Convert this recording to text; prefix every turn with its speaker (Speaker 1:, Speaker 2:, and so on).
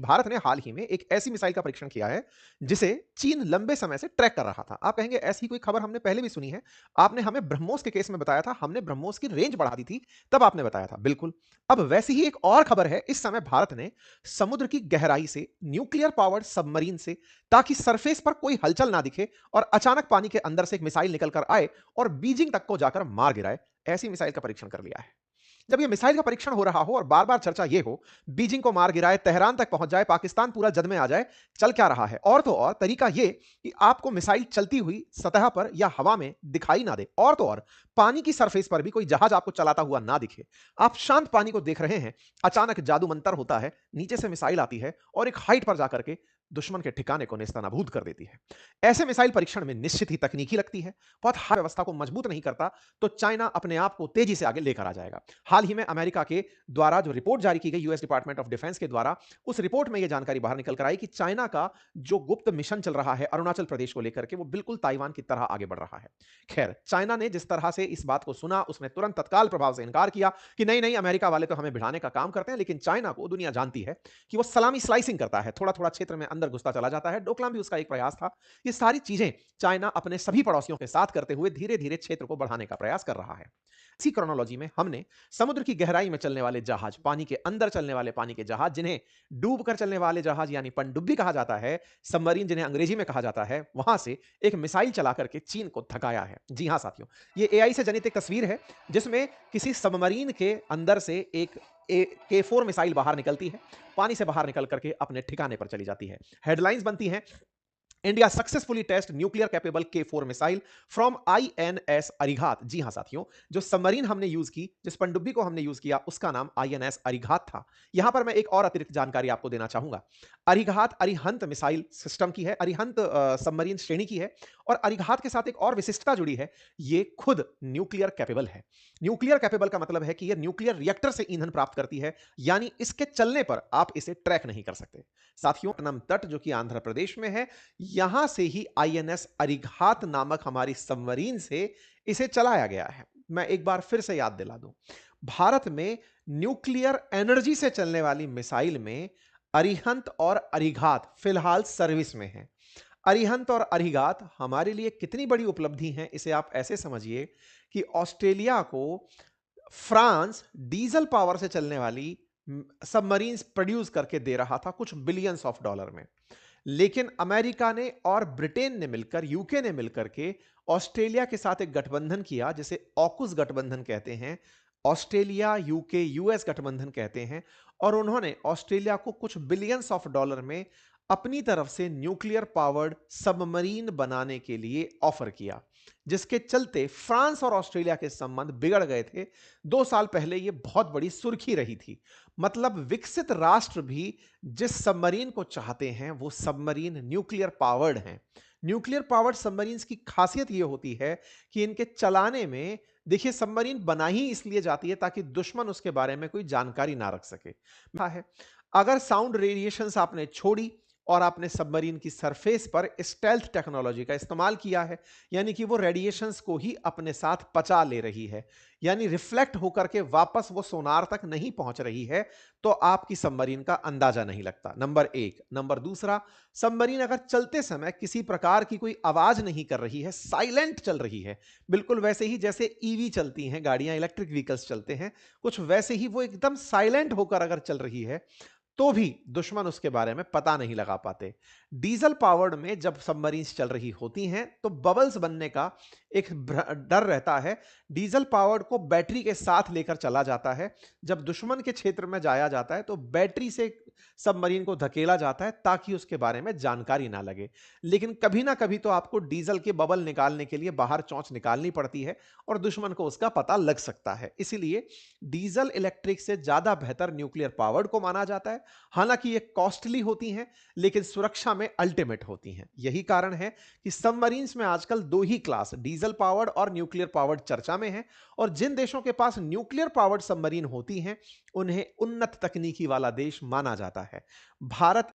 Speaker 1: भारत ने हाल ही में एक ऐसी मिसाइल का परीक्षण किया है, जिसे चीन लंबे समय से ट्रैक कर रहा था। आप कहेंगे ऐसी कोई खबर हमने पहले भी सुनी है। आपने हमें ब्रह्मोस के केस में बताया था, हमने ब्रह्मोस की रेंज बढ़ा दी थी, तब आपने बताया था। बिल्कुल। अब वैसी ही एक और खबर है, इस समय भारत ने समुद्र की गहराई से न्यूक्लियर पावर्ड सबमरीन से, ताकि सरफेस पर कोई हलचल ना दिखे और अचानक पानी के अंदर से एक मिसाइल निकल कर आए और बीजिंग तक को जाकर मार गिराए, ऐसी मिसाइल का परीक्षण कर लिया है। जब ये मिसाइल का परीक्षण हो रहा हो और बार-बार चर्चा ये हो, बीजिंग को मार गिराए, तेहरान तक पहुंच जाए, पाकिस्तान पूरा जद में आ जाए, चल क्या रहा है? और तो और तरीका ये कि आपको मिसाइल चलती हुई सतह पर या हवा में दिखाई ना दे, और तो और पानी की सरफेस पर भी कोई जहाज आपको चलाता हुआ ना दिखे। आप शांत पानी को देख रहे हैं, अचानक जादू मंतर होता है, नीचे से मिसाइल आती है और एक हाइट पर जाकर के दुश्मन के ठिकाने को नेस्तनाबूद कर देती है। ऐसे मिसाइल परीक्षण में निश्चित ही तकनीकी लगती है, बहुत हार्ड व्यवस्था को मजबूत नहीं करता, तो चाइना अपने आप को तेजी से आगे लेकर आ जाएगा। हाल ही में अमेरिका के द्वारा जो रिपोर्ट जारी की गई यूएस डिपार्टमेंट ऑफ डिफेंस के द्वारा, उस रिपोर्ट में यह जानकारी बाहर निकल कर आई कि चाइना का जो गुप्त मिशन चल रहा है अरुणाचल प्रदेश को लेकर के, वो बिल्कुल ताइवान की तरह आगे बढ़ रहा है। खैर, चाइना ने जिस तरह से इस बात को सुना, उसने तुरंत तत्काल प्रभाव से इनकार किया कि नहीं नहीं, अमेरिका वाले तो हमें भिड़ाने का काम करते हैं। लेकिन चाइना को दुनिया जानती है कि वो सलामी स्लाइसिंग करता है, थोड़ा थोड़ा क्षेत्र में अंदर घुसता चला जाता है। डोकलाम भी उसका एक प्रयास था। ये सारी चीजें चाइना अपने सभी पड़ोसियों के साथ करते हुए धीरे धीरे क्षेत्र को बढ़ाने का प्रयास कर रहा है। इसी क्रोनोलॉजी में हमने समुद्र की गहराई में चलने वाले जहाज, पानी के अंदर चलने वाले पानी के जहाज, जिन्हें डूब कर चलने वाले जहाज यानी पनडुब्बी कहा जाता है, सबमरीन जिन्हें अंग्रेजी में कहा जाता है, वहां से एक मिसाइल चला करके चीन को थकाया है। जी हां साथियों, ये एआई से जनित एक तस्वीर है, जिसमें किसी सबमरीन के अंदर से एक K4 मिसाइल बाहर निकलती है, पानी से बाहर निकल करके अपने ठिकाने पर चली जाती है। हेडलाइंस बनती हैं, India successfully test nuclear capable K4 missile from INS Arighaat. जी हां साथियों, जो सबमरीन हमने यूज की, जिस पनडुब्बी को हमने यूज किया, उसका नाम आईएनएस अरिघात था। यहां पर मैं एक और अतिरिक्त जानकारी आपको देना चाहूंगा। अरिघात अरिहंत मिसाइल सिस्टम की है, अरिहंत सबमरीन श्रेणी की है। और अरिघात के साथ एक और विशिष्टता जुड़ी है, ये खुद न्यूक्लियर कैपेबल है। न्यूक्लियर कैपेबल का मतलब है कि यह न्यूक्लियर रिएक्टर से ईंधन प्राप्त करती है, यानी इसके चलने पर आप इसे ट्रैक नहीं कर सकते। साथियों, पट्टनम तट जो कि आंध्र प्रदेश में है, यहां से ही आईएनएस अरिघात नामक हमारी सबमरीन से इसे चलाया गया है। मैं एक बार फिर से याद दिला दूं, भारत में न्यूक्लियर एनर्जी से चलने वाली मिसाइल में अरिहंत और अरिघात फिलहाल सर्विस में है। अरिहंत और अरिघात हमारे लिए कितनी बड़ी उपलब्धि है, इसे आप ऐसे समझिए कि ऑस्ट्रेलिया को फ्रांस डीजल पावर से चलने वाली सबमरीन्स प्रोड्यूस करके दे रहा था कुछ बिलियंस ऑफ डॉलर में। लेकिन अमेरिका ने और ब्रिटेन ने मिलकर, यूके ने मिलकर के ऑस्ट्रेलिया के साथ एक गठबंधन किया, जिसे ऑकुस गठबंधन कहते हैं। ऑस्ट्रेलिया यूके यूएस गठबंधन कहते हैं। और उन्होंने ऑस्ट्रेलिया को कुछ बिलियंस ऑफ डॉलर में अपनी तरफ से न्यूक्लियर पावर्ड सबमरीन बनाने के लिए ऑफर किया, जिसके चलते फ्रांस और ऑस्ट्रेलिया के संबंध बिगड़ गए थे। 2 साल पहले यह बहुत बड़ी सुर्खी रही थी। मतलब विकसित राष्ट्र भी जिस सबमरीन को चाहते हैं, वो सबमरीन न्यूक्लियर पावर्ड हैं। न्यूक्लियर पावर्ड सबमरीन्स की खासियत यह होती है कि इनके चलाने में, देखिए, सबमरीन बना ही इसलिए जाती है ताकि दुश्मन उसके बारे में कोई जानकारी ना रख सके। है, अगर साउंड रेडिएशंस आपने छोड़ी और आपने सबमरीन की सरफेस पर स्टेल्थ टेक्नोलॉजी का इस्तेमाल किया है, यानी कि वो रेडिएशंस को ही अपने साथ पचा ले रही है, यानी रिफ्लेक्ट होकर के वापस वो सोनार तक नहीं पहुंच रही है, तो आपकी सबमरीन का अंदाजा नहीं लगता। नंबर एक। नंबर दूसरा, सबमरीन अगर चलते समय किसी प्रकार की कोई आवाज नहीं कर रही है, साइलेंट चल रही है, बिल्कुल वैसे ही जैसे ईवी चलती हैं गाड़ियां, इलेक्ट्रिक व्हीकल्स चलते हैं, कुछ वैसे ही वो एकदम साइलेंट होकर अगर चल रही है, तो भी दुश्मन उसके बारे में पता नहीं लगा पाते। डीजल पावर्ड में जब सबमरीन्स चल रही होती हैं, तो बबल्स बनने का एक डर रहता है। डीजल पावर्ड को बैटरी के साथ लेकर चला जाता है। जब दुश्मन के क्षेत्र में जाया जाता है, तो बैटरी से सबमरीन को धकेला जाता है ताकि उसके बारे में जानकारी ना लगे। लेकिन कभी ना कभी तो आपको डीजल के बबल निकालने के लिए बाहर चोंच निकालनी पड़ती है और दुश्मन को उसका पता लग सकता है। इसीलिए डीजल इलेक्ट्रिक से ज्यादा बेहतर न्यूक्लियर पावर्ड को माना जाता है। हालांकि ये कॉस्टली होती हैं, लेकिन सुरक्षा में अल्टीमेट होती हैं। यही कारण है कि सबमरीन्स में आजकल दो ही क्लास, डीजल पावर्ड और न्यूक्लियर पावर्ड, चर्चा में है। और जिन देशों के पास न्यूक्लियर पावर्ड सबमरीन होती हैं, उन्हें उन्नत तकनीकी वाला देश माना जाता है। भारत